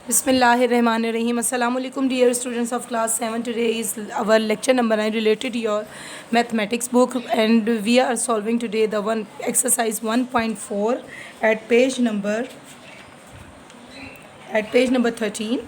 Bismillahirrahmanirrahim. Assalamu alaikum dear students of class 7. Today is our lecture number 9 related to your mathematics book, and we are solving today the one exercise 1.4 at page number 13.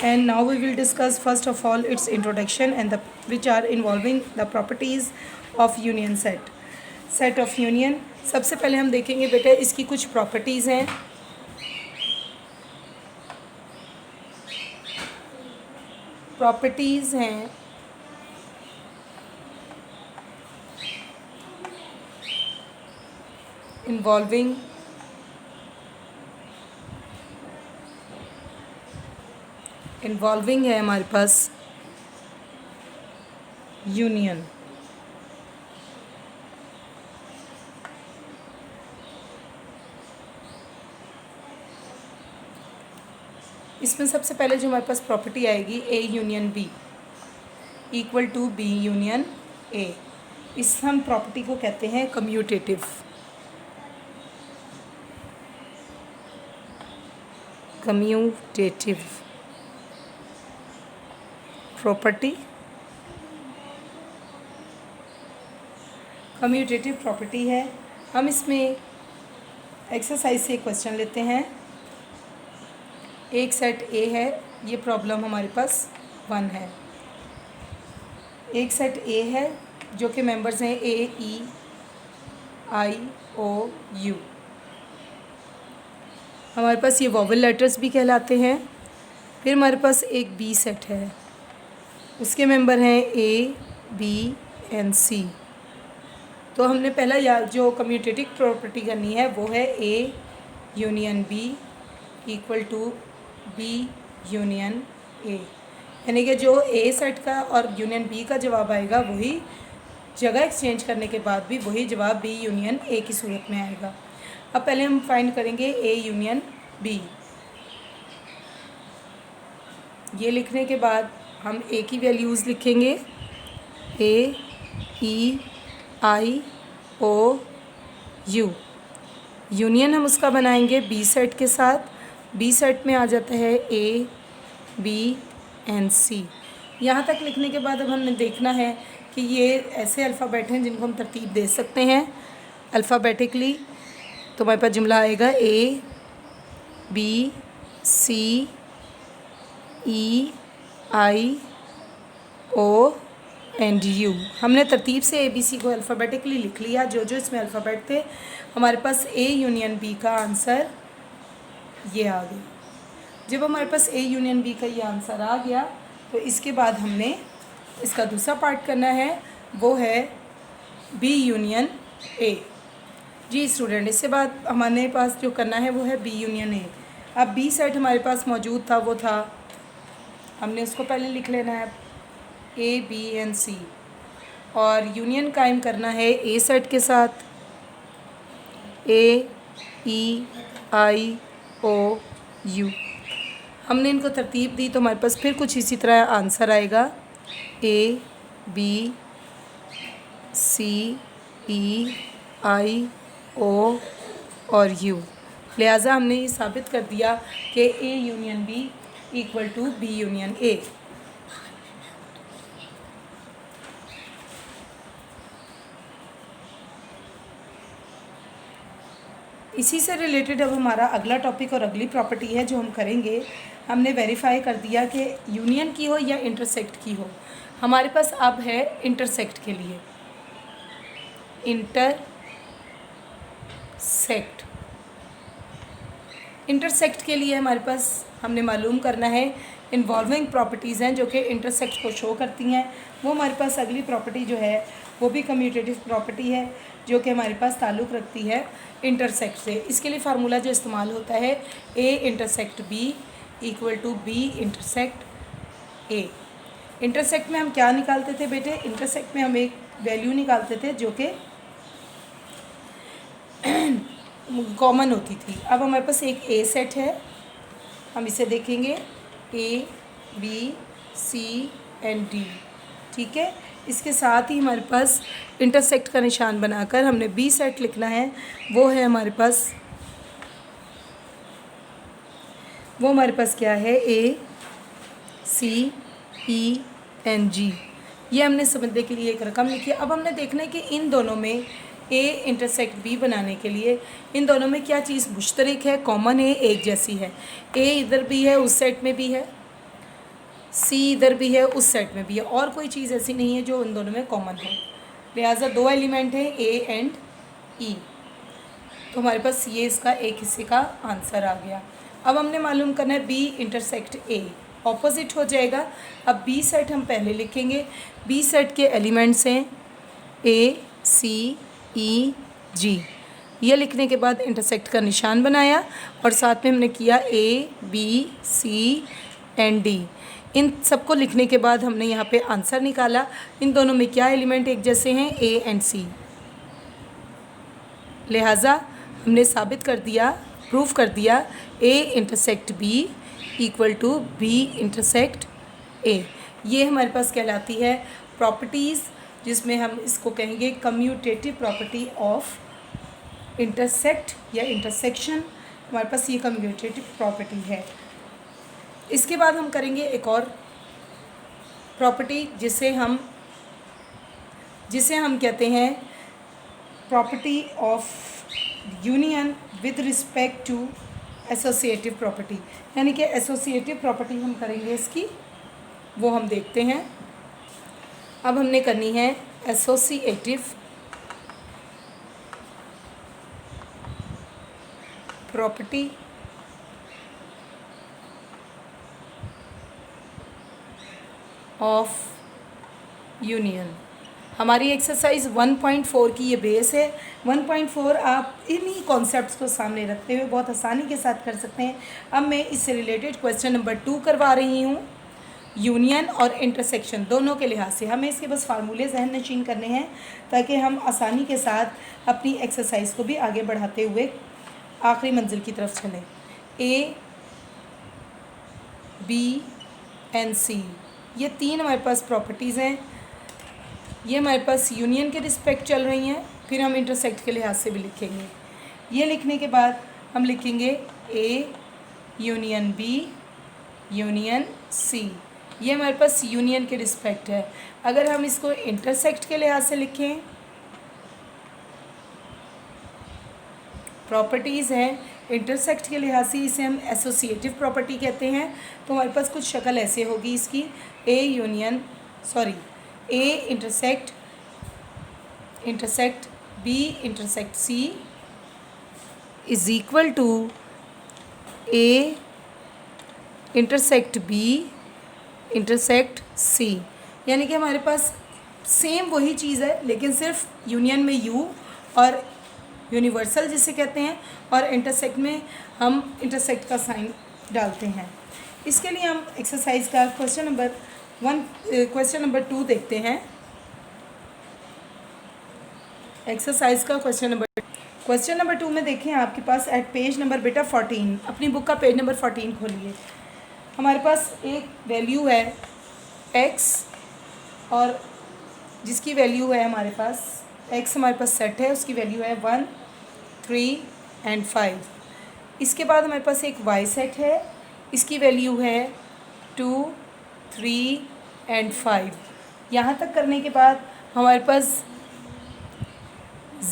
And now we will discuss first of all its introduction and the which are involving the properties of union set of union. सबसे पहले हम देखेंगे बेटा इसकी कुछ properties हैं. Properties हैं involving है हमारे पास यूनियन. इसमें सबसे पहले जो हमारे पास प्रॉपर्टी आएगी A union B equal to B union A. इस हम प्रॉपर्टी को कहते हैं कम्यूटेटिव प्रॉपर्टी. कम्यूटेटिव प्रॉपर्टी है. हम इसमें एक्सरसाइज से एक क्वेश्चन लेते हैं. एक सेट ए है, ये प्रॉब्लम हमारे पास 1 है. एक सेट ए है जो कि मेंबर्स हैं ए ई आई ओ यू. हमारे पास ये वोवेल लेटर्स भी कहलाते हैं. फिर हमारे पास एक बी सेट है, उसके मेंबर हैं ए बी एंड सी. तो हमने पहला जो कम्यूटेटिव प्रॉपर्टी करनी है वो है A union B equal to B union A. यानी कि जो ए सेट का और यूनियन बी का जवाब आएगा वही जगह एक्सचेंज करने के बाद भी वही जवाब बी यूनियन ए की सूरत में आएगा. अब पहले हम फाइंड करेंगे ए यूनियन बी. ये लिखने के बाद हम ए की वैल्यूज़ लिखेंगे. ए ई आई ओ यू. यूनियन हम उसका बनाएंगे बी सेट के साथ. बी सेट में आ जाता है ए बी एंड सी. यहाँ तक लिखने के बाद अब हमने देखना है कि ये ऐसे अल्फ़ाबेट हैं जिनको हम तरतीब दे सकते हैं अल्फ़ाबेटिकली. तो हमारे पास जुमला आएगा A B C E I O and U. हमने तरतीब से ए बी सी को अल्फ़ाबेटिकली लिख लिया. जो जो इसमें अल्फ़ाबेट थे हमारे पास ए यूनियन बी का आंसर ये आ गया. जब हमारे पास ए यूनियन बी का ये आंसर आ गया तो इसके बाद हमने इसका दूसरा पार्ट करना है, वो है बी यूनियन ए. जी स्टूडेंट, इसके बाद हमारे पास जो करना है वो है बी यूनियन ए. अब बी सेट हमारे पास मौजूद था, वो था, हमने उसको पहले लिख लेना है ए बी एंड सी. और यूनियन कायम करना है ए सेट के साथ ए ई आई ओ यू. हमने इनको तरतीब दी तो हमारे पास फिर कुछ इसी तरह आंसर आएगा A B C E I ओ और यू. लिहाजा हमने ये साबित कर दिया कि A union B equal to B union A. इसी से रिलेटेड अब हमारा अगला टॉपिक और अगली प्रॉपर्टी है जो हम करेंगे. हमने वेरीफाई कर दिया कि यूनियन की हो या इंटरसेक्ट की हो. हमारे पास अब है इंटरसेक्ट के लिए. इंटरसेक्ट के लिए हमारे पास हमने मालूम करना है इन्वॉल्विंग प्रॉपर्टीज़ हैं जो कि इंटरसेक्ट को शो करती हैं. वो हमारे पास अगली प्रॉपर्टी जो है वो भी कम्यूटेटिव प्रॉपर्टी है जो कि हमारे पास ताल्लुक़ रखती है इंटरसेक्ट से. इसके लिए फार्मूला जो इस्तेमाल होता है A intersect B equal to B intersect A. Intersect में हम क्या निकालते थे बेटे? इंटरसेक्ट में हम एक वैल्यू निकालते थे जो कि कॉमन होती थी. अब हमारे पास एक ए सेट है, हम इसे देखेंगे A B C and D. ठीक है, इसके साथ ही हमारे पास इंटरसेक्ट का निशान बनाकर हमने बी सेट लिखना है. वो है हमारे पास वो हमारे पास क्या है, ACENG। ये हमने समझने के लिए एक रकम लिखी है। अब हमने देखना है कि इन दोनों में A इंटरसेक्ट B बनाने के लिए इन दोनों में क्या चीज़ मुश्तरक है, कॉमन है, एक जैसी है। A इधर भी है, उस सेट में भी है, C इधर भी है, उस सेट में भी है, और कोई चीज़ ऐसी नहीं है जो इन दोनों में कॉमन हो। लिहाजा दो एलिमेंट हैं A एंड E। तो हमारे पास ये इसका एक हिस्से का आंसर आ गया। अब हमने मालूम करना है B इंटरसेक्ट A, ऑपोजिट हो जाएगा। अब B सेट हम पहले लिखेंगे। B सेट के एलिमेंट्स हैं ACEG। ये लिखने के बाद इंटरसेक्ट का निशान बनाया और साथ में हमने किया ABCD। इन सबको लिखने के बाद हमने यहाँ पे आंसर निकाला। इन दोनों में क्या एलिमेंट एक जैसे हैं, A एंड C। लिहाजा हमने साबित कर दिया, प्रूफ कर दिया A intersect B equal to B intersect A। ये हमारे पास कहलाती है प्रॉपर्टीज़, जिसमें हम इसको कहेंगे कम्यूटेटिव प्रॉपर्टी ऑफ इंटरसेक्ट या इंटरसेक्शन। हमारे पास ये कम्यूटेटिव प्रॉपर्टी है। इसके बाद हम करेंगे एक और प्रॉपर्टी जिसे हम कहते हैं property of union with respect to associative property. यानी कि एसोसिएटिव प्रॉपर्टी हम करेंगे इसकी, वो हम देखते हैं। अब हमने करनी है एसोसिएटिव प्रॉपर्टी ऑफ यूनियन। हमारी एक्सरसाइज 1.4 की ये बेस है। 1.4 आप इन्हीं कॉन्सेप्ट्स को सामने रखते हुए बहुत आसानी के साथ कर सकते हैं। अब मैं इससे रिलेटेड क्वेश्चन नंबर 2 करवा रही हूँ। यूनियन और इंटरसेक्शन दोनों के लिहाज से हमें इसके बस फार्मूले जहन नशीन करने हैं ताकि हम आसानी के साथ अपनी एक्सरसाइज को भी आगे बढ़ाते हुए आखिरी मंजिल की तरफ चलें। ABNC ये तीन हमारे पास प्रॉपर्टीज़ हैं। ये हमारे पास यूनियन के रिस्पेक्ट चल रही हैं, फिर हम इंटरसेक्ट के लिहाज से भी लिखेंगे। ये लिखने के बाद हम लिखेंगे A union B union C। ये हमारे पास यूनियन के रिस्पेक्ट है। अगर हम इसको इंटरसेक्ट के लिहाज से लिखें, प्रॉपर्टीज़ हैं, इंटरसेक्ट के लिहाज से इसे हम एसोसिएटिव प्रॉपर्टी कहते हैं। तो हमारे पास कुछ शक्ल ऐसे होगी इसकी, A intersect B intersect C is equal to A intersect B intersect C। यानी कि हमारे पास सेम वही चीज़ है, लेकिन सिर्फ यूनियन में U और यूनिवर्सल जिसे कहते हैं, और इंटरसेक्ट में हम इंटरसेक्ट का साइन डालते हैं। इसके लिए हम एक्सरसाइज का क्वेश्चन नंबर 2 देखते हैं। एक्सरसाइज का क्वेश्चन नंबर 2 में देखें आपके पास एट पेज नंबर बेटा 14, अपनी बुक का पेज नंबर 14 खोलिए। हमारे पास एक वैल्यू है x और जिसकी वैल्यू है हमारे पास x हमारे पास सेट है, उसकी वैल्यू है 1, 3 एंड 5। इसके बाद हमारे पास एक y सेट है, इसकी वैल्यू है 2, 3 एंड 5। यहाँ तक करने के बाद हमारे पास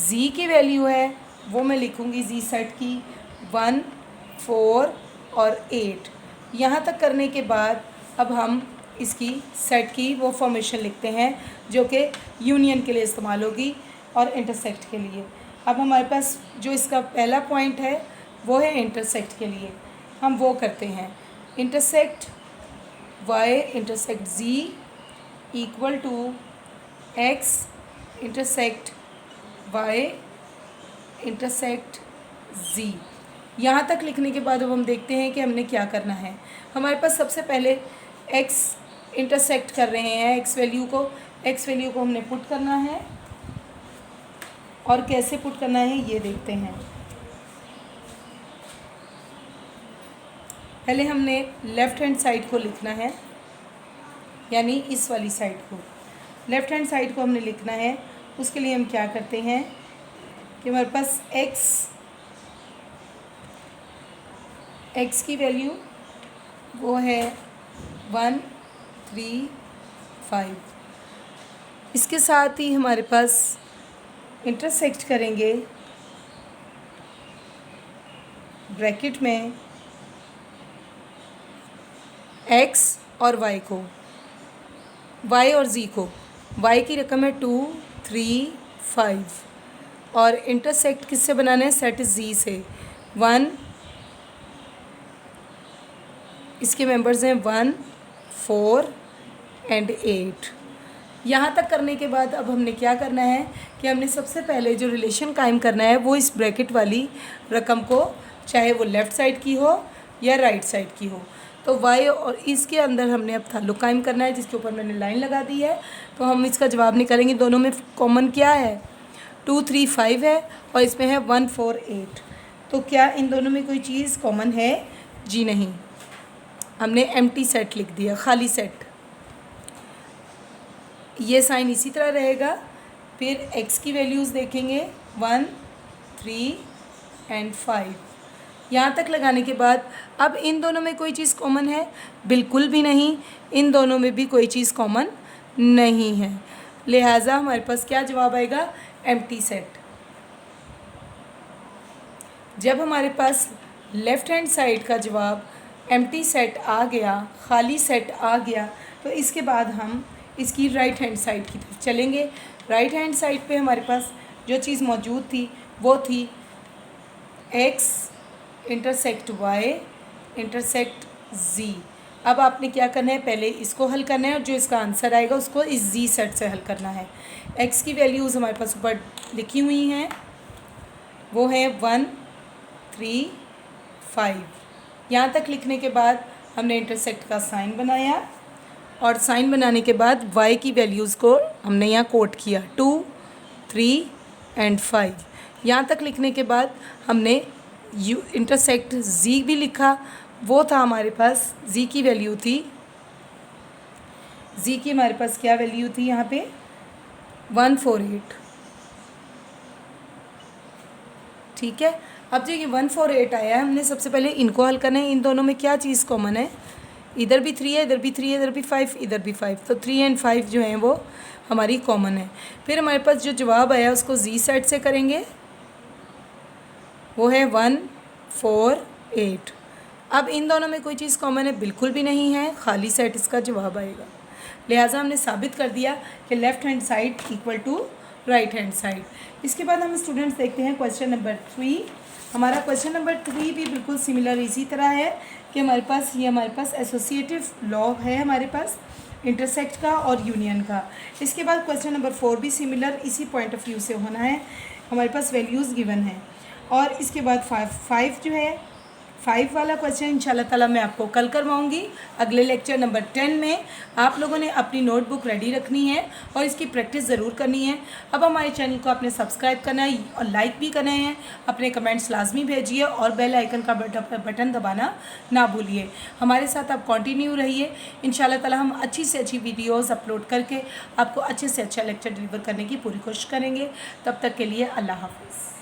z की वैल्यू है, वो मैं लिखूँगी z सेट की 1, 4 और 8। यहाँ तक करने के बाद अब हम इसकी सेट की वो फॉर्मेशन लिखते हैं जो कि यूनियन के लिए इस्तेमाल होगी और इंटरसेक्ट के लिए। अब हमारे पास जो इसका पहला पॉइंट है वो है इंटरसेक्ट के लिए, हम वो करते हैं। Intersect y intersect z equal to x intersect y intersect z। यहाँ तक लिखने के बाद अब हम देखते हैं कि हमने क्या करना है। हमारे पास सबसे पहले x इंटरसेक्ट कर रहे हैं, x वैल्यू को हमने पुट करना है, और कैसे पुट करना है ये देखते हैं। पहले हमने लेफ़्ट हैंड साइड को लिखना है, यानी इस वाली साइड को, लेफ़्ट हैंड साइड को हमने लिखना है। उसके लिए हम क्या करते हैं कि हमारे पास x की वैल्यू वो है 1 3 5। इसके साथ ही हमारे पास इंटरसेक्ट करेंगे ब्रैकेट में x और y को, y और z को। y की रकम है 2 3 5 और इंटरसेक्ट किससे बनाना है, सेट z से। 1, इसके मेंबर्स हैं 1 4 एंड 8। यहाँ तक करने के बाद अब हमने क्या करना है कि हमने सबसे पहले जो रिलेशन कायम करना है वो इस ब्रैकेट वाली रकम को, चाहे वो लेफ़्ट साइड की हो या राइट साइड की हो, तो y और इसके अंदर हमने अब ताल्लुक़ कायम करना है, जिसके ऊपर मैंने लाइन लगा दी है। तो हम इसका जवाब निकालेंगे। दोनों में कॉमन क्या है, 2 3 5 है और इसमें है 1 4 8। तो क्या इन दोनों में कोई चीज़ कॉमन है? जी नहीं, हमने एम्प्टी सेट लिख दिया, खाली सेट। ये साइन इसी तरह रहेगा। फिर x की वैल्यूज़ देखेंगे 1 3 एंड 5। यहाँ तक लगाने के बाद अब इन दोनों में कोई चीज़ कॉमन है? बिल्कुल भी नहीं, इन दोनों में भी कोई चीज़ कॉमन नहीं है। लिहाजा हमारे पास क्या जवाब आएगा, एम्प्टी सेट। जब हमारे पास लेफ़्ट हैंड साइड का जवाब एम्प्टी सेट आ गया, खाली सेट आ गया, तो इसके बाद हम इसकी राइट हैंड साइड की तरफ चलेंगे। राइट हैंड साइड पे हमारे पास जो चीज़ मौजूद थी वो थी x intersect y intersect z। अब आपने क्या करना है, पहले इसको हल करना है और जो इसका आंसर आएगा उसको इस z सेट से हल करना है। x की वैल्यूज़ हमारे पास ऊपर लिखी हुई हैं, वो है 1 3 5। यहाँ तक लिखने के बाद हमने इंटरसेक्ट का साइन बनाया और साइन बनाने के बाद y की वैल्यूज़ को हमने यहाँ कोट किया 2 3 एंड 5। यहाँ तक लिखने के बाद हमने u इंटरसेक्ट z भी लिखा। वो था हमारे पास, z की वैल्यू थी, z की हमारे पास क्या वैल्यू थी यहाँ पे 148। ठीक है, अब जो ये 148 आया है, हमने सबसे पहले इनको हल करना है। इन दोनों में क्या चीज़ कॉमन है, इधर भी 3 है, इधर भी 3 है, इधर भी 5, इधर भी 5, तो 3 एंड 5 जो हैं वो हमारी कॉमन है। फिर हमारे पास जो जवाब आया उसको z साइड से करेंगे, वो है 1 4 8। अब इन दोनों में कोई चीज़ कॉमन है? बिल्कुल भी नहीं है, खाली सेट इसका जवाब आएगा। लिहाजा हमने साबित कर दिया कि left hand side equal to right hand side. इसके बाद हम स्टूडेंट्स देखते हैं क्वेश्चन नंबर 3। हमारा क्वेश्चन नंबर 3 भी बिल्कुल सिमिलर इसी तरह है कि हमारे पास एसोसिएटिव लॉ है, हमारे पास इंटरसेक्ट का और यूनियन का। इसके बाद क्वेश्चन नंबर 4 भी सिमिलर इसी पॉइंट ऑफ व्यू से होना है। हमारे पास वैल्यूज़ गिवन है और इसके बाद 5 जो है, 5 वाला क्वेश्चन इंशाल्लाह ताला मैं आपको कल करवाऊंगी अगले लेक्चर नंबर 10 में। आप लोगों ने अपनी नोटबुक रेडी रखनी है और इसकी प्रैक्टिस ज़रूर करनी है। अब हमारे चैनल को आपने सब्सक्राइब करना है और लाइक भी करना है। अपने कमेंट्स लाजमी भेजिए और बेल आइकन का बटन दबाना ना भूलिए। हमारे साथ आप कंटिन्यू रहिए। इंशाल्लाह ताला हम अच्छी से अच्छी वीडियोज़ अपलोड करके आपको अच्छे से अच्छा लेक्चर डिलीवर करने की पूरी कोशिश करेंगे। तब तक के लिए अल्लाह हाफ़िज़।